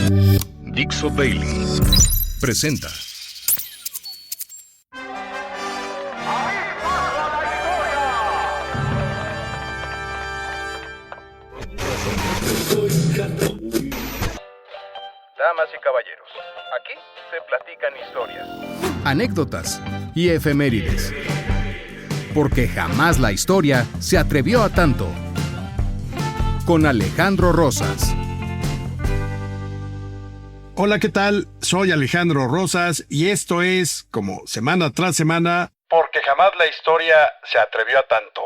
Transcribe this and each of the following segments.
Dixo Daily presenta. Damas y caballeros, aquí se platican historias, Anécdotas y efemérides. Porque jamás la historia se atrevió a tanto. Con Alejandro Rosas. Hola, ¿qué tal? Soy Alejandro Rosas y esto es, como semana tras semana, porque jamás la historia se atrevió a tanto.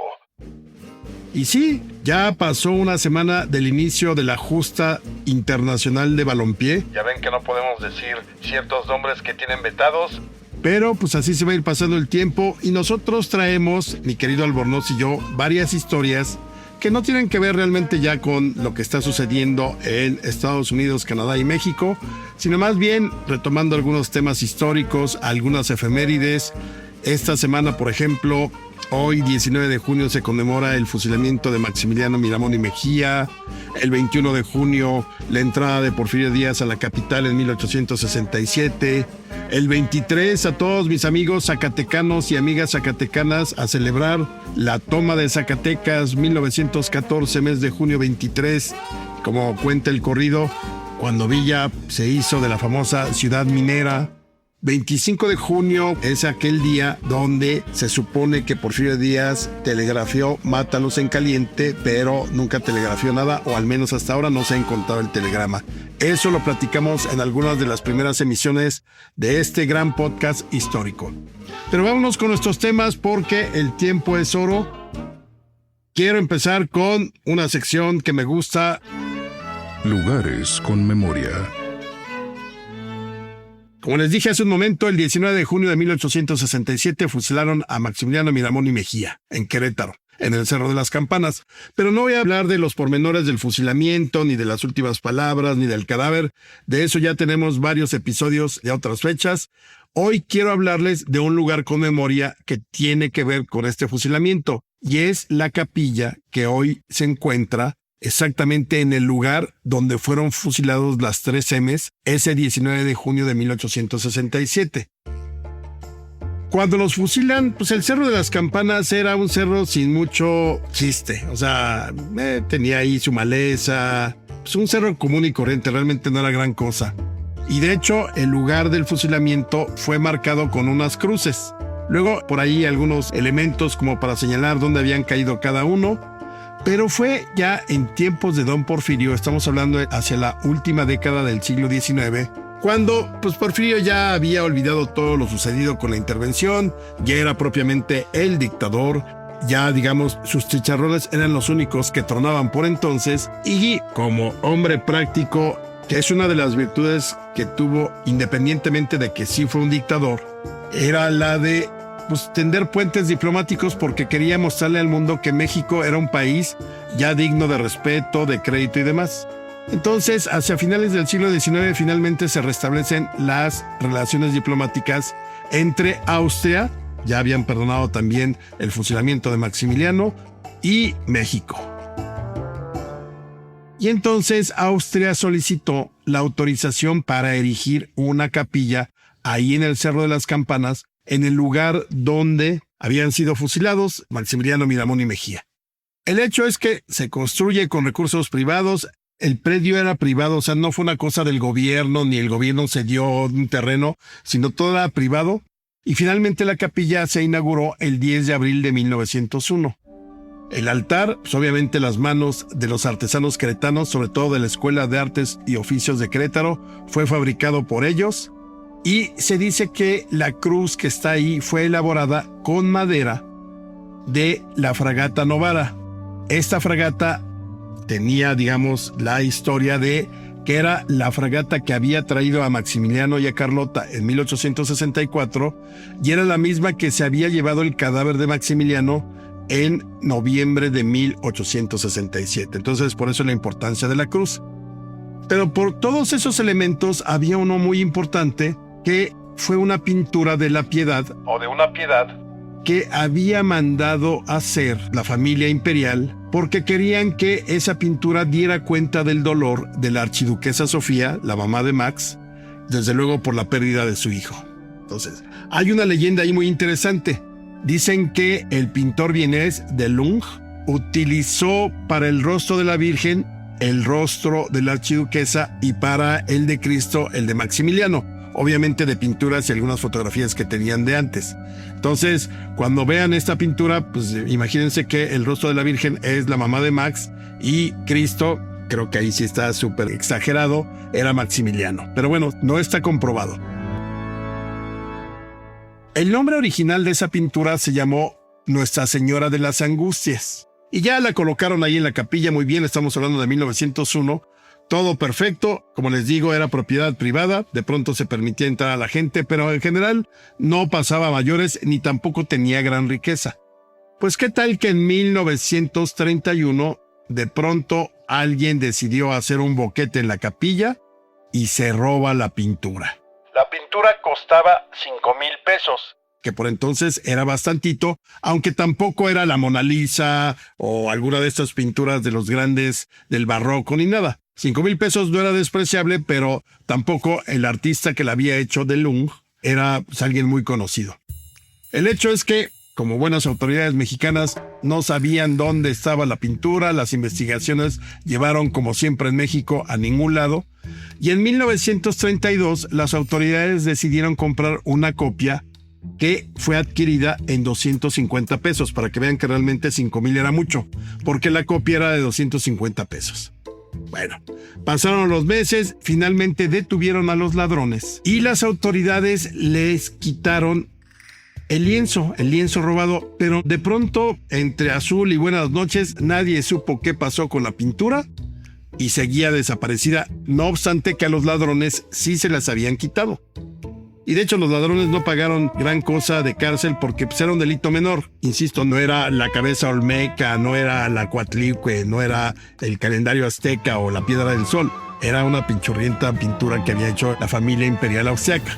Y sí, ya pasó una semana del inicio de la justa internacional de balompié, Ya ven que no podemos decir ciertos nombres que tienen vetados. pero pues así se va a ir pasando el tiempo y nosotros traemos, mi querido Albornoz y yo, varias historias que no tienen que ver realmente ya con lo que está sucediendo en Estados Unidos, Canadá y México, sino más bien retomando algunos temas históricos, algunas efemérides. Esta semana, por ejemplo, hoy 19 de junio se conmemora el fusilamiento de Maximiliano Miramón y Mejía. El 21 de junio, la entrada de Porfirio Díaz a la capital en 1867. El 23, a todos mis amigos zacatecanos y amigas zacatecanas a celebrar la toma de Zacatecas, 1914, mes de junio 23. Como cuenta el corrido, cuando Villa se hizo de la famosa ciudad minera. 25 de junio es aquel día donde se supone que Porfirio Díaz telegrafió "mátalos en caliente", pero nunca telegrafió nada, o al menos hasta ahora no se ha encontrado el telegrama. Eso lo platicamos en algunas de las primeras emisiones de este gran podcast histórico. Pero vámonos con nuestros temas porque el tiempo es oro. Quiero empezar con una sección que me gusta. Lugares con memoria. Como les dije hace un momento, el 19 de junio de 1867 fusilaron a Maximiliano Miramón y Mejía, en Querétaro, en el Cerro de las Campanas. Pero no voy a hablar de los pormenores del fusilamiento, ni de las últimas palabras, ni del cadáver. De eso ya tenemos varios episodios de otras fechas. Hoy quiero hablarles de un lugar con memoria que tiene que ver con este fusilamiento, y es la capilla que hoy se encuentra exactamente en el lugar donde fueron fusilados las 3 M's ese 19 de junio de 1867. Cuando los fusilan, pues el Cerro de las Campanas era un cerro sin mucho chiste. O sea, tenía ahí su maleza. Pues un cerro común y corriente, realmente no era gran cosa. Y de hecho, el lugar del fusilamiento fue marcado con unas cruces. Luego, por ahí algunos elementos como para señalar dónde habían caído cada uno. Pero fue ya en tiempos de Don Porfirio, estamos hablando hacia la última década del siglo XIX, cuando pues Porfirio ya había olvidado todo lo sucedido con la intervención, ya era propiamente el dictador, ya digamos sus chicharrones eran los únicos que tronaban por entonces, y como hombre práctico, que es una de las virtudes que tuvo independientemente de que sí fue un dictador, era la de tender puentes diplomáticos, porque quería mostrarle al mundo que México era un país ya digno de respeto, de crédito y demás. Entonces, hacia finales del siglo XIX, finalmente se restablecen las relaciones diplomáticas entre Austria, ya habían perdonado también el fusilamiento de Maximiliano, y México. Y entonces Austria solicitó la autorización para erigir una capilla ahí en el Cerro de las Campanas, en el lugar donde habían sido fusilados Maximiliano Miramón y Mejía. El hecho es que se construye con recursos privados, el predio era privado, o sea, no fue una cosa del gobierno, ni el gobierno cedió un terreno, sino todo era privado, y finalmente la capilla se inauguró el 10 de abril de 1901. El altar, pues obviamente las manos de los artesanos queretanos, sobre todo de la Escuela de Artes y Oficios de Querétaro, fue fabricado por ellos. Y se dice que la cruz que está ahí fue elaborada con madera de la fragata Novara. Esta fragata tenía, digamos, la historia de que era la fragata que había traído a Maximiliano y a Carlota en 1864 y era la misma que se había llevado el cadáver de Maximiliano en noviembre de 1867. Entonces, por eso la importancia de la cruz. Pero por todos esos elementos había uno muy importante, que fue una pintura de la Piedad, O de una piedad que había mandado hacer la familia imperial porque querían que esa pintura diera cuenta del dolor de la archiduquesa Sofía, la mamá de Max, desde luego por la pérdida de su hijo. Entonces, hay una leyenda ahí muy interesante. Dicen que el pintor vienés de Lung utilizó para el rostro de la Virgen el rostro de la archiduquesa y para el de Cristo el de Maximiliano, obviamente de pinturas y algunas fotografías que tenían de antes. Entonces, cuando vean esta pintura, pues imagínense que el rostro de la Virgen es la mamá de Max y Cristo, creo que ahí sí está súper exagerado, era Maximiliano. Pero bueno, no está comprobado. El nombre original de esa pintura se llamó Nuestra Señora de las Angustias. Y ya la colocaron ahí en la capilla muy bien, estamos hablando de 1901. Todo perfecto, como les digo, era propiedad privada, de pronto se permitía entrar a la gente, pero en general no pasaba a mayores ni tampoco tenía gran riqueza. Pues qué tal que en 1931 de pronto alguien decidió hacer un boquete en la capilla y se roba la pintura. La pintura costaba 5,000 pesos. Que por entonces era bastantito, aunque tampoco era la Mona Lisa o alguna de estas pinturas de los grandes del barroco ni nada. 5,000 pesos no era despreciable, pero tampoco el artista que la había hecho de Lung era alguien muy conocido. El hecho es que, como buenas autoridades mexicanas, no sabían dónde estaba la pintura, las investigaciones llevaron, como siempre en México, a ningún lado, y en 1932 las autoridades decidieron comprar una copia que fue adquirida en 250 pesos, para que vean que realmente 5,000 era mucho, porque la copia era de 250 pesos. Bueno, pasaron los meses, finalmente detuvieron a los ladrones y las autoridades les quitaron el lienzo robado, pero de pronto, entre azul y buenas noches, nadie supo qué pasó con la pintura y seguía desaparecida, no obstante que a los ladrones sí se las habían quitado. Y de hecho los ladrones no pagaron gran cosa de cárcel porque pues, era un delito menor. Insisto, no era la cabeza olmeca, no era la Coatlicue, no era el calendario azteca o la piedra del sol. Era una pinchurrienta pintura que había hecho la familia imperial austriaca.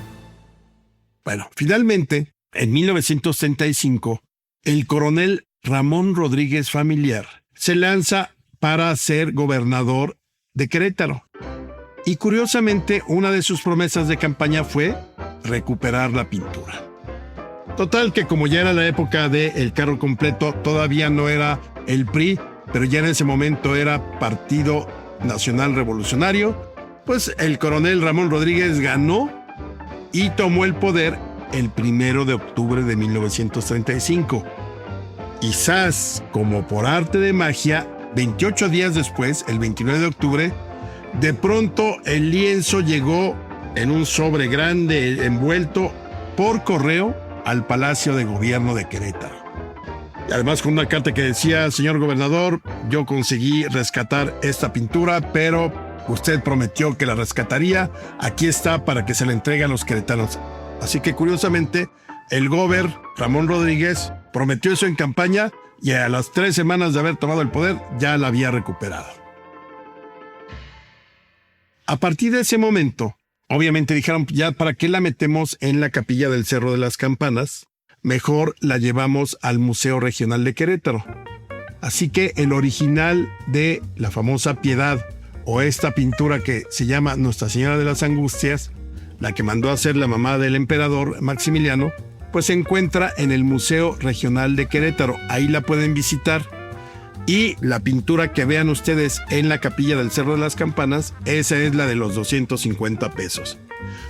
Bueno, finalmente, en 1935, el coronel Ramón Rodríguez Familiar se lanza para ser gobernador de Querétaro. Y curiosamente, una de sus promesas de campaña fue recuperar la pintura. Total que como ya era la época del carro completo, todavía no era el PRI, pero ya en ese momento era Partido Nacional Revolucionario, pues el coronel Ramón Rodríguez ganó y tomó el poder el 1 de octubre de 1935. Quizás, como por arte de magia, 28 días después, el 29 de octubre, de pronto el lienzo llegó en un sobre grande envuelto por correo al Palacio de Gobierno de Querétaro. Y además con una carta que decía: señor gobernador, yo conseguí rescatar esta pintura, pero usted prometió que la rescataría. Aquí está para que se la entregue a los queretanos. Así que curiosamente, el gober Ramón Rodríguez prometió eso en campaña y a las 3 semanas de haber tomado el poder ya la había recuperado. A partir de ese momento, obviamente dijeron, ya para qué la metemos en la capilla del Cerro de las Campanas, mejor la llevamos al Museo Regional de Querétaro. Así que el original de la famosa Piedad, o esta pintura que se llama Nuestra Señora de las Angustias, la que mandó a hacer la mamá del emperador Maximiliano, pues se encuentra en el Museo Regional de Querétaro. Ahí la pueden visitar. Y la pintura que vean ustedes en la capilla del Cerro de las Campanas, esa es la de los 250 pesos.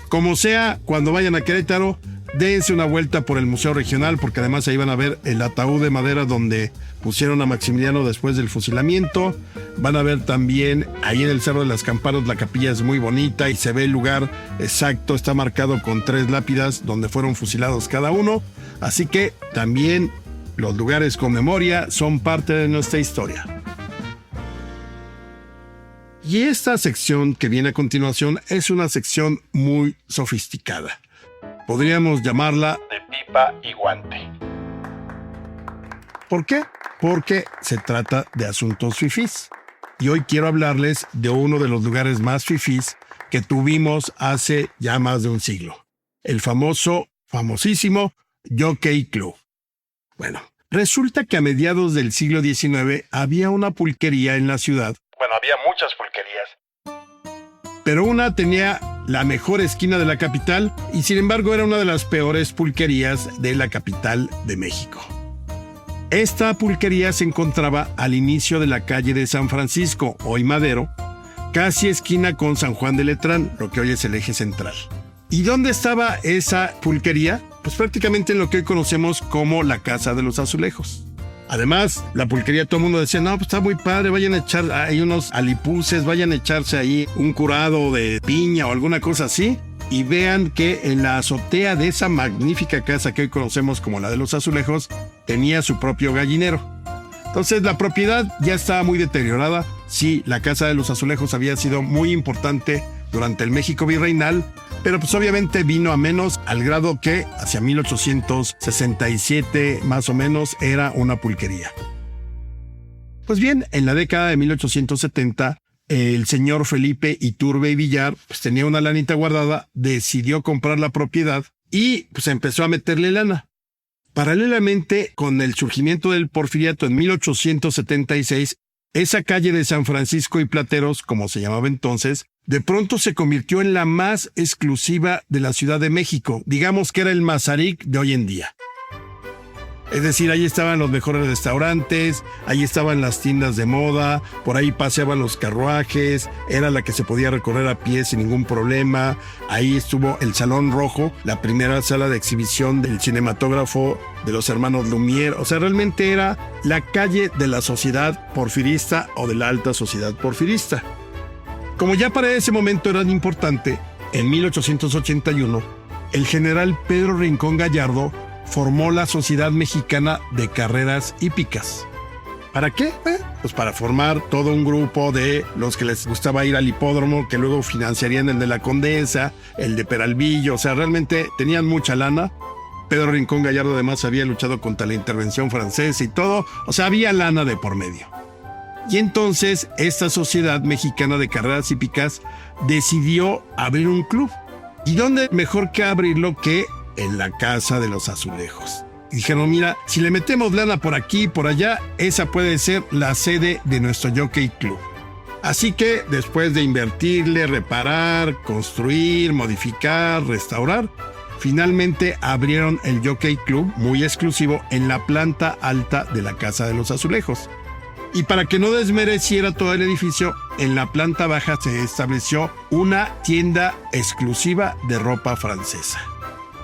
Como sea, cuando vayan a Querétaro, dense una vuelta por el Museo Regional, porque además ahí van a ver el ataúd de madera donde pusieron a Maximiliano después del fusilamiento. Van a ver también ahí en el Cerro de las Campanas, la capilla es muy bonita y se ve el lugar exacto, está marcado con 3 lápidas donde fueron fusilados cada uno. Así que también los lugares con memoria son parte de nuestra historia. Y esta sección que viene a continuación es una sección muy sofisticada. Podríamos llamarla De pipa y guante. ¿Por qué? Porque se trata de asuntos fifís. Y hoy quiero hablarles de uno de los lugares más fifís que tuvimos hace ya más de un siglo. El famosísimo Jockey Club. Bueno, Resulta que a mediados del siglo XIX había una pulquería en la ciudad. Bueno, había muchas pulquerías. Pero una tenía la mejor esquina de la capital y sin embargo era una de las peores pulquerías de la capital de México. Esta pulquería se encontraba al inicio de la calle de San Francisco, hoy Madero, casi esquina con San Juan de Letrán, lo que hoy es el eje central. ¿Y dónde estaba esa pulquería? Pues prácticamente en lo que hoy conocemos como la Casa de los Azulejos. Además, la pulquería, todo el mundo decía, no, pues está muy padre, vayan a echar ahí unos alipuses, vayan a echarse ahí un curado de piña o alguna cosa así. Y vean que en la azotea de esa magnífica casa que hoy conocemos como la de los Azulejos, tenía su propio gallinero. Entonces la propiedad ya estaba muy deteriorada. Sí, la Casa de los Azulejos había sido muy importante durante el México virreinal, pero pues obviamente vino a menos al grado que hacia 1867 más o menos era una pulquería. Pues bien, en la década de 1870, el señor Felipe Iturbe y Villar pues tenía una lanita guardada, decidió comprar la propiedad y pues empezó a meterle lana. Paralelamente con el surgimiento del porfiriato en 1876, esa calle de San Francisco y Plateros, como se llamaba entonces, de pronto se convirtió en la más exclusiva de la Ciudad de México. Digamos que era el Mazarik de hoy en día. Es decir, ahí estaban los mejores restaurantes, ahí estaban las tiendas de moda, por ahí paseaban los carruajes, era la que se podía recorrer a pie sin ningún problema. Ahí estuvo el Salón Rojo, la primera sala de exhibición del cinematógrafo de los hermanos Lumière. O sea, realmente era la calle de la sociedad porfirista o de la alta sociedad porfirista. Como ya para ese momento era importante, en 1881, el general Pedro Rincón Gallardo formó la Sociedad Mexicana de Carreras Hípicas. ¿Para qué? Pues para formar todo un grupo de los que les gustaba ir al hipódromo, que luego financiarían el de la Condesa, el de Peralvillo. O sea, realmente tenían mucha lana. Pedro Rincón Gallardo además había luchado contra la intervención francesa y todo. O sea, había lana de por medio. Y entonces esta Sociedad Mexicana de Carreras Hípicas decidió abrir un club. ¿Y dónde mejor que abrirlo que en la Casa de los Azulejos? Y dijeron, mira, si le metemos lana por aquí y por allá, esa puede ser la sede de nuestro Jockey Club. Así que después de invertirle, reparar, construir, modificar, restaurar, finalmente abrieron el Jockey Club, muy exclusivo, en la planta alta de la Casa de los Azulejos. Y para que no desmereciera todo el edificio, en la planta baja se estableció una tienda exclusiva de ropa francesa.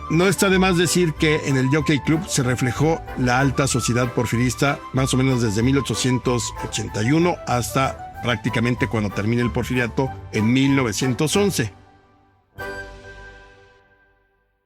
No está de más decir que en el Jockey Club se reflejó la alta sociedad porfirista más o menos desde 1881 hasta prácticamente cuando termine el porfiriato en 1911.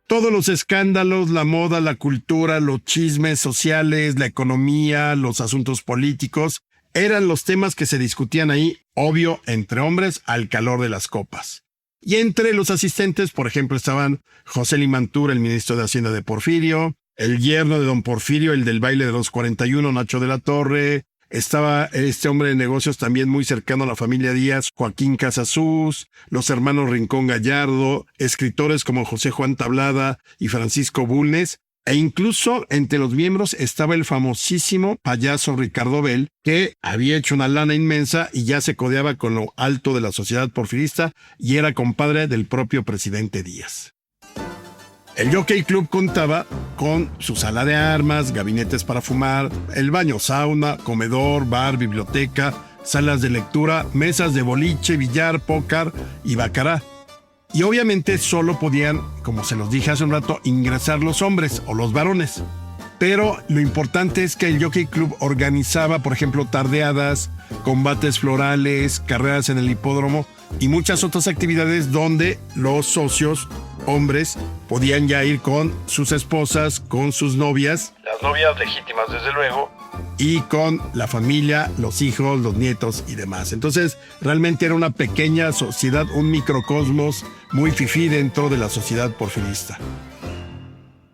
Todos los escándalos, la moda, la cultura, los chismes sociales, la economía, los asuntos políticos, eran los temas que se discutían ahí, obvio, entre hombres al calor de las copas. Y entre los asistentes, por ejemplo, estaban José Limantur, el ministro de Hacienda de Porfirio, el yerno de don Porfirio, el del baile de los 41, Nacho de la Torre. Estaba este hombre de negocios también muy cercano a la familia Díaz, Joaquín Casasus, los hermanos Rincón Gallardo, escritores como José Juan Tablada y Francisco Bulnes, e incluso entre los miembros estaba el famosísimo payaso Ricardo Bell, que había hecho una lana inmensa y ya se codeaba con lo alto de la sociedad porfirista y era compadre del propio presidente Díaz. El Jockey Club contaba con su sala de armas, gabinetes para fumar, el baño sauna, comedor, bar, biblioteca, salas de lectura, mesas de boliche, billar, póker y baccará. Y obviamente solo podían, como se los dije hace un rato, ingresar los hombres o los varones. Pero lo importante es que el Jockey Club organizaba, por ejemplo, tardeadas, combates florales, carreras en el hipódromo y muchas otras actividades donde los socios, hombres, podían ya ir con sus esposas, con sus novias. Las novias legítimas, desde luego. Y con la familia, los hijos, los nietos y demás. Entonces, realmente era una pequeña sociedad, un microcosmos muy fifí dentro de la sociedad porfirista.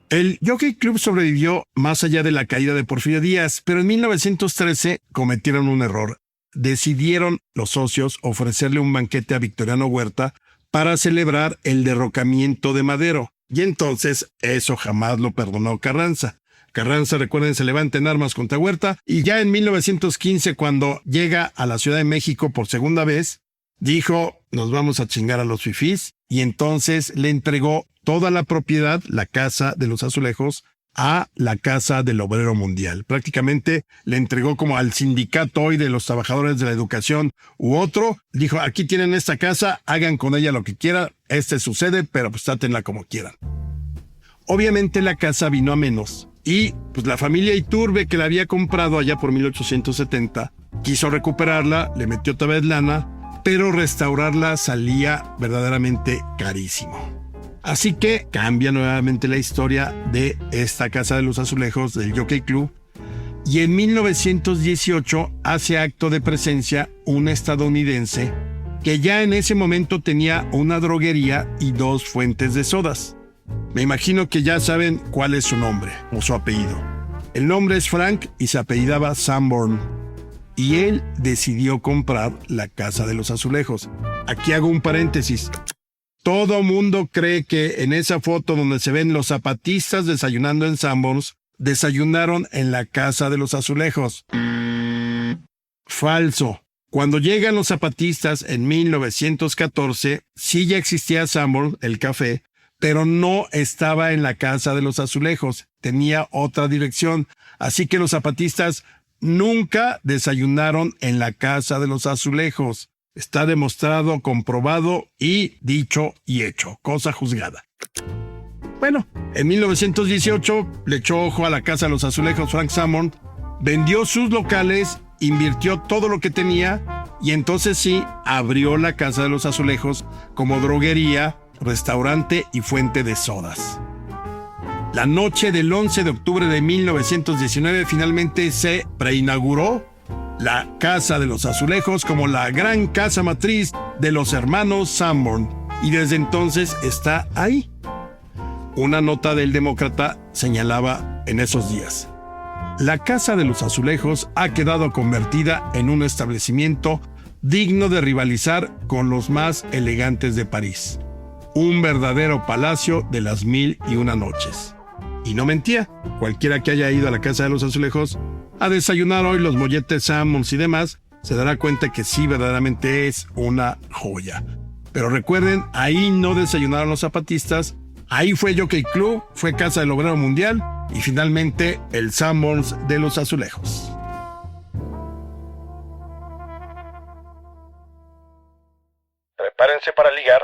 El Jockey Club sobrevivió más allá de la caída de Porfirio Díaz, pero en 1913 cometieron un error. Decidieron los socios ofrecerle un banquete a Victoriano Huerta para celebrar el derrocamiento de Madero. Y entonces eso jamás lo perdonó Carranza. Carranza, recuerden, se levanta en armas contra Huerta, y ya en 1915, cuando llega a la Ciudad de México por segunda vez, dijo, nos vamos a chingar a los fifís, y entonces le entregó toda la propiedad, la Casa de los Azulejos, a la Casa del Obrero Mundial. Prácticamente le entregó como al sindicato hoy de los trabajadores de la educación u otro. Dijo, aquí tienen esta casa, hagan con ella lo que quieran, sucede, pero pues trátenla como quieran. Obviamente la casa vino a menos y pues la familia Iturbe, que la había comprado allá por 1870, quiso recuperarla, le metió otra vez lana, pero restaurarla salía verdaderamente carísimo. Así que cambia nuevamente la historia de esta Casa de los Azulejos del Jockey Club, y en 1918 hace acto de presencia un estadounidense que ya en ese momento tenía una droguería y 2 fuentes de sodas. Me imagino que ya saben cuál es su nombre o su apellido. El nombre es Frank y se apellidaba Sanborn. Y él decidió comprar la Casa de los Azulejos. Aquí hago un paréntesis. Todo mundo cree que en esa foto donde se ven los zapatistas desayunando en Sanborns, desayunaron en la Casa de los Azulejos. Falso. Cuando llegan los zapatistas en 1914, sí ya existía Sanborns, el café, pero no estaba en la Casa de los Azulejos, tenía otra dirección. Así que los zapatistas nunca desayunaron en la Casa de los Azulejos. Está demostrado, comprobado y dicho y hecho. Cosa juzgada. Bueno, en 1918 le echó ojo a la Casa de los Azulejos Frank Sanborn, vendió sus locales, invirtió todo lo que tenía y entonces sí abrió la Casa de los Azulejos como droguería, restaurante y fuente de sodas. La noche del 11 de octubre de 1919 finalmente se preinauguró la Casa de los Azulejos como la gran casa matriz de los hermanos Sanborn, y desde entonces está ahí. Una nota del Demócrata señalaba en esos días: la Casa de los Azulejos ha quedado convertida en un establecimiento digno de rivalizar con los más elegantes de París. Un verdadero palacio de las 1001 noches. Y no mentía. Cualquiera que haya ido a la Casa de los Azulejos a desayunar hoy los molletes Sanborns y demás, se dará cuenta que sí, verdaderamente es una joya. Pero recuerden, ahí no desayunaron los zapatistas, ahí fue Jockey Club, fue Casa del Obrero Mundial y finalmente el Sanborns de los Azulejos. Prepárense para ligar.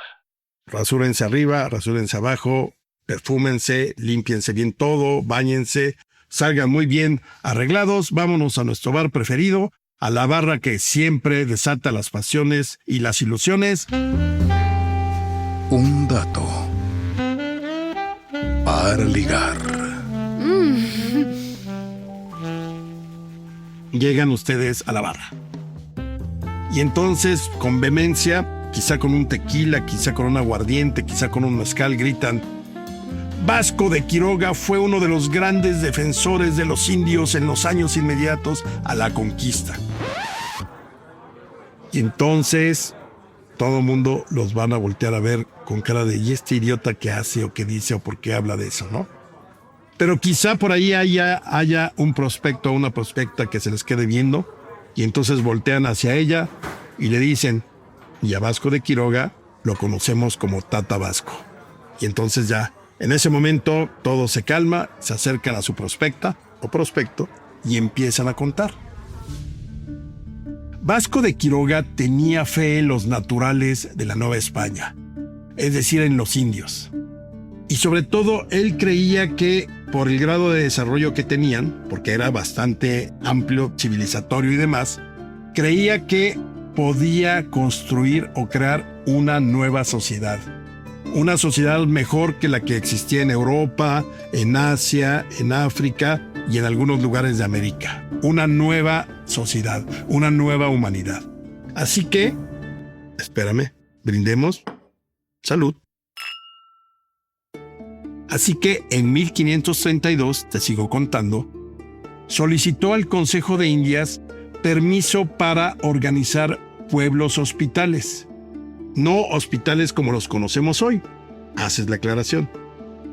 Rasúrense arriba, rasúrense abajo, perfúmense, límpiense bien todo, báñense, salgan muy bien arreglados, vámonos a nuestro bar preferido, a la barra que siempre desata las pasiones y las ilusiones. Un dato para ligar. Llegan ustedes a la barra. Y entonces, con vehemencia, quizá con un tequila, quizá con un aguardiente, quizá con un mezcal, gritan: Vasco de Quiroga fue uno de los grandes defensores de los indios en los años inmediatos a la conquista. Y entonces todo el mundo los van a voltear a ver con cara de ¿y este idiota qué hace o qué dice o por qué habla de eso, no? Pero quizá por ahí haya un prospecto o una prospecta que se les quede viendo y entonces voltean hacia ella y le dicen: y a Vasco de Quiroga lo conocemos como Tata Vasco. Y entonces ya, en ese momento, todo se calma, se acercan a su prospecta o prospecto y empiezan a contar. Vasco de Quiroga tenía fe en los naturales de la Nueva España, es decir, en los indios. Y sobre todo, él creía que por el grado de desarrollo que tenían, porque era bastante amplio, civilizatorio y demás, creía que podía construir o crear una nueva sociedad. Una sociedad mejor que la que existía en Europa, en Asia, en África y en algunos lugares de América. Una nueva sociedad, una nueva humanidad. Así que, espérame, brindemos. Salud. Así que en 1532, te sigo contando, solicitó al Consejo de Indias permiso para organizar pueblos hospitales. No hospitales como los conocemos hoy, haces la aclaración,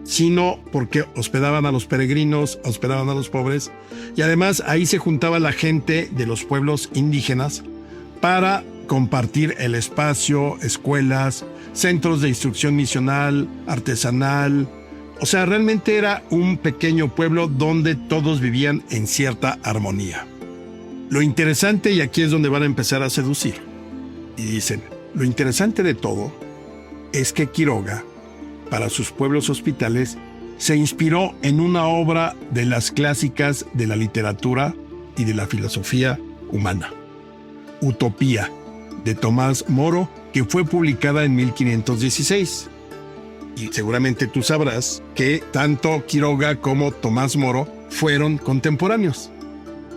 sino porque hospedaban a los peregrinos, hospedaban a los pobres, y además ahí se juntaba la gente de los pueblos indígenas para compartir el espacio, escuelas, centros de instrucción misional, artesanal. O sea, realmente era un pequeño pueblo donde todos vivían en cierta armonía. Lo interesante, y aquí es donde van a empezar a seducir, y dicen, lo interesante de todo es que Quiroga, para sus pueblos hospitales, se inspiró en una obra de las clásicas de la literatura y de la filosofía humana, Utopía, de Tomás Moro, que fue publicada en 1516. Y seguramente tú sabrás que tanto Quiroga como Tomás Moro fueron contemporáneos.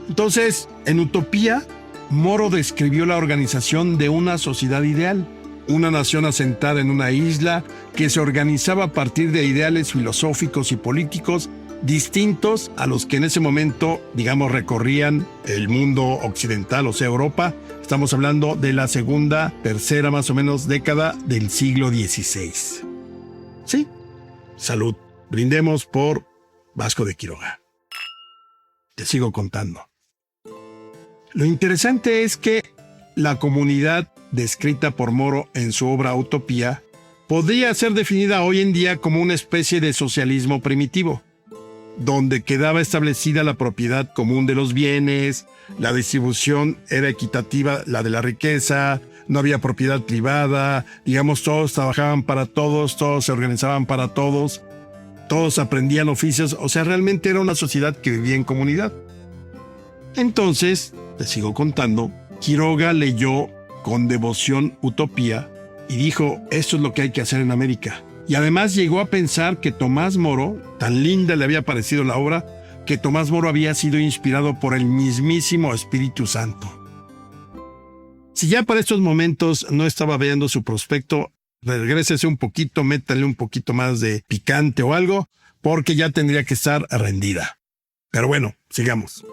Entonces, en Utopía, Moro describió la organización de una sociedad ideal, una nación asentada en una isla que se organizaba a partir de ideales filosóficos y políticos distintos a los que en ese momento, digamos, recorrían el mundo occidental, o sea, Europa. Estamos hablando de la segunda, tercera más o menos década del siglo XVI. Sí, salud. Brindemos por Vasco de Quiroga. Te sigo contando. Lo interesante es que la comunidad descrita por Moro en su obra Utopía podría ser definida hoy en día como una especie de socialismo primitivo, donde quedaba establecida la propiedad común de los bienes, la distribución era equitativa, la de la riqueza, no había propiedad privada, digamos, todos trabajaban para todos, todos se organizaban para todos, todos aprendían oficios, o sea, realmente era una sociedad que vivía en comunidad. Entonces, te sigo contando, Quiroga leyó con devoción Utopía y dijo, esto es lo que hay que hacer en América. Y además llegó a pensar que Tomás Moro, tan linda le había parecido la obra, que Tomás Moro había sido inspirado por el mismísimo Espíritu Santo. Si ya para estos momentos no estaba viendo su prospecto, regrésese un poquito, métale un poquito más de picante o algo, porque ya tendría que estar rendida. Pero bueno, sigamos.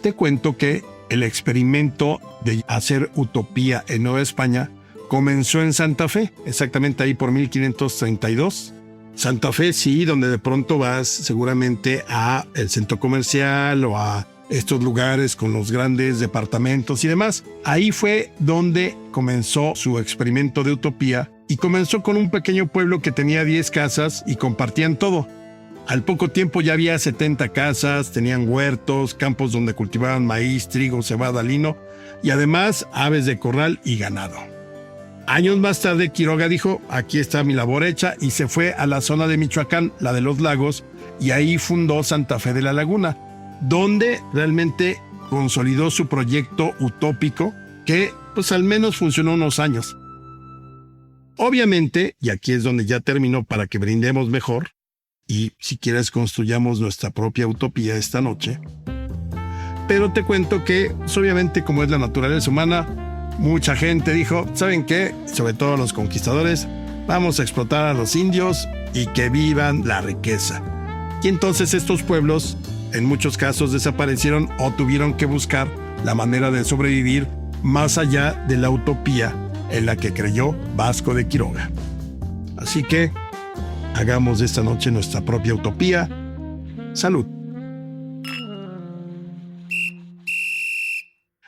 Te cuento que el experimento de hacer Utopía en Nueva España comenzó en Santa Fe, exactamente ahí por 1532. Santa Fe, sí, donde de pronto vas seguramente a el centro comercial o a estos lugares con los grandes departamentos y demás. Ahí fue donde comenzó su experimento de Utopía y comenzó con un pequeño pueblo que tenía 10 casas y compartían todo. Al poco tiempo ya había 70 casas, tenían huertos, campos donde cultivaban maíz, trigo, cebada, lino y además aves de corral y ganado. Años más tarde, Quiroga dijo, aquí está mi labor hecha, y se fue a la zona de Michoacán, la de los lagos, y ahí fundó Santa Fe de la Laguna, donde realmente consolidó su proyecto utópico, que pues al menos funcionó unos años. Obviamente, y aquí es donde ya terminó para que brindemos mejor, y si quieres construyamos nuestra propia utopía esta noche, pero te cuento que, pues, obviamente como es la naturaleza humana, mucha gente dijo, ¿saben qué? Sobre todo los conquistadores, vamos a explotar a los indios y que vivan la riqueza. Y entonces estos pueblos, en muchos casos, desaparecieron o tuvieron que buscar la manera de sobrevivir más allá de la utopía en la que creyó Vasco de Quiroga. Así que, hagamos de esta noche nuestra propia utopía. Salud.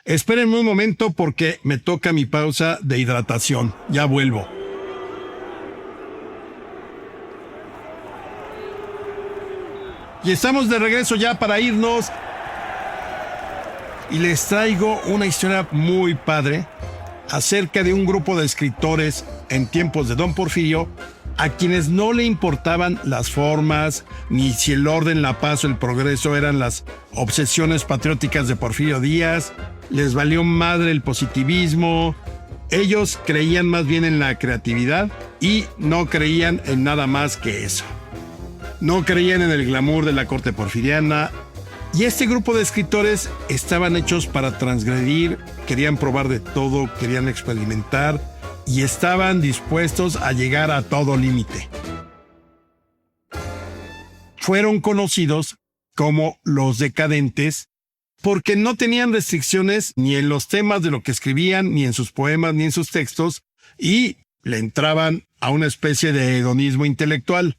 Espérenme un momento porque me toca mi pausa de hidratación. Ya vuelvo. Y estamos de regreso ya para irnos. Y les traigo una historia muy padre acerca de un grupo de escritores en tiempos de Don Porfirio a quienes no le importaban las formas, ni si el orden, la paz o el progreso eran las obsesiones patrióticas de Porfirio Díaz. Les valió madre el positivismo. Ellos creían más bien en la creatividad y no creían en nada más que eso. No creían en el glamour de la corte porfiriana. Y este grupo de escritores estaban hechos para transgredir, querían probar de todo, querían experimentar y estaban dispuestos a llegar a todo límite. Fueron conocidos como los decadentes porque no tenían restricciones ni en los temas de lo que escribían, ni en sus poemas, ni en sus textos, y le entraban a una especie de hedonismo intelectual.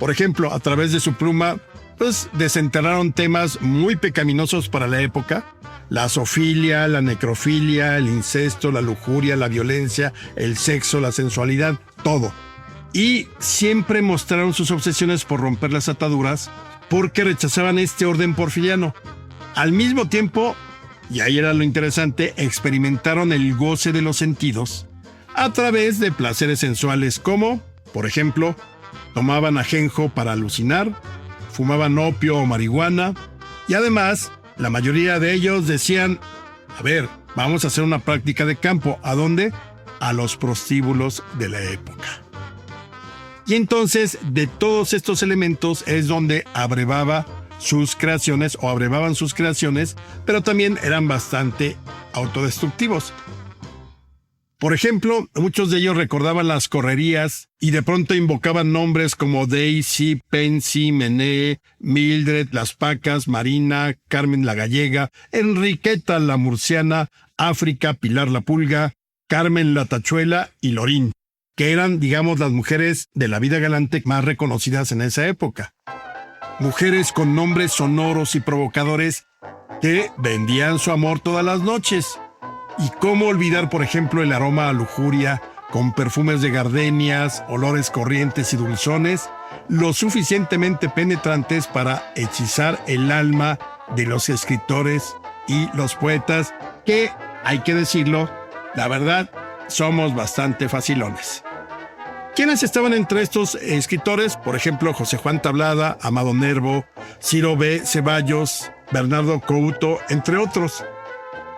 Por ejemplo, a través de su pluma, pues desenterraron temas muy pecaminosos para la época: la zoofilia, la necrofilia, el incesto, la lujuria, la violencia, el sexo, la sensualidad, todo. Y siempre mostraron sus obsesiones por romper las ataduras, porque rechazaban este orden porfiriano. Al mismo tiempo, y ahí era lo interesante, experimentaron el goce de los sentidos a través de placeres sensuales como, por ejemplo, tomaban ajenjo para alucinar, fumaban opio o marihuana, y además, la mayoría de ellos decían: a ver, vamos a hacer una práctica de campo. ¿A dónde? A los prostíbulos de la época. Y entonces, de todos estos elementos es donde abrevaban sus creaciones, pero también eran bastante autodestructivos. Por ejemplo, muchos de ellos recordaban las correrías y de pronto invocaban nombres como Daisy, Pansy, Mené, Mildred, Las Pacas, Marina, Carmen la Gallega, Enriqueta la Murciana, África, Pilar la Pulga, Carmen la Tachuela y Lorín, que eran, digamos, las mujeres de la vida galante más reconocidas en esa época. Mujeres con nombres sonoros y provocadores que vendían su amor todas las noches. Y cómo olvidar, por ejemplo, el aroma a lujuria, con perfumes de gardenias, olores corrientes y dulzones, lo suficientemente penetrantes para hechizar el alma de los escritores y los poetas, que, hay que decirlo, la verdad, somos bastante facilones. ¿Quiénes estaban entre estos escritores? Por ejemplo, José Juan Tablada, Amado Nervo, Ciro B. Ceballos, Bernardo Couto, entre otros.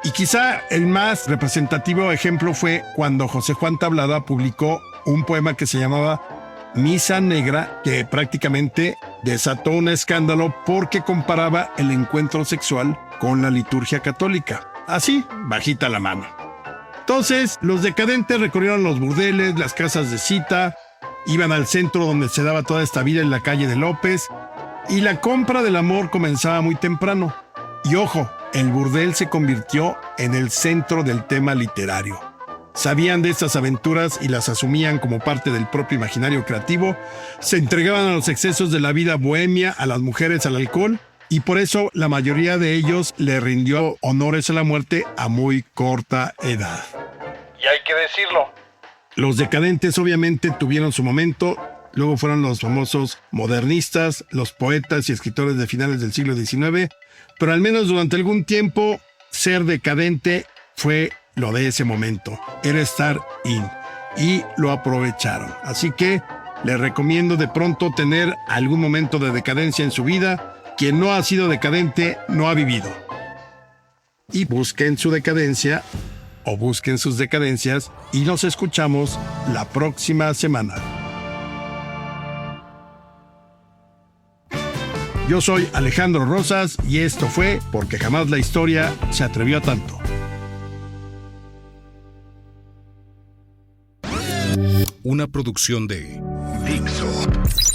Y quizá el más representativo ejemplo fue cuando José Juan Tablada publicó un poema que se llamaba Misa Negra, que prácticamente desató un escándalo porque comparaba el encuentro sexual con la liturgia católica. Así, bajita la mano. Entonces, los decadentes recorrieron los burdeles, las casas de cita, iban al centro donde se daba toda esta vida en la calle de López, y la compra del amor comenzaba muy temprano. Y ojo, el burdel se convirtió en el centro del tema literario. Sabían de estas aventuras y las asumían como parte del propio imaginario creativo, se entregaban a los excesos de la vida bohemia, a las mujeres, al alcohol, y por eso la mayoría de ellos le rindió honores a la muerte a muy corta edad. Y hay que decirlo. Los decadentes obviamente tuvieron su momento, luego fueron los famosos modernistas, los poetas y escritores de finales del siglo XIX, pero al menos durante algún tiempo ser decadente fue lo de ese momento, era estar in, y lo aprovecharon. Así que les recomiendo de pronto tener algún momento de decadencia en su vida. Quien no ha sido decadente no ha vivido. Y busquen su decadencia o busquen sus decadencias y nos escuchamos la próxima semana. Yo soy Alejandro Rosas y esto fue Porque Jamás la Historia se atrevió a tanto. Una producción de Dixo.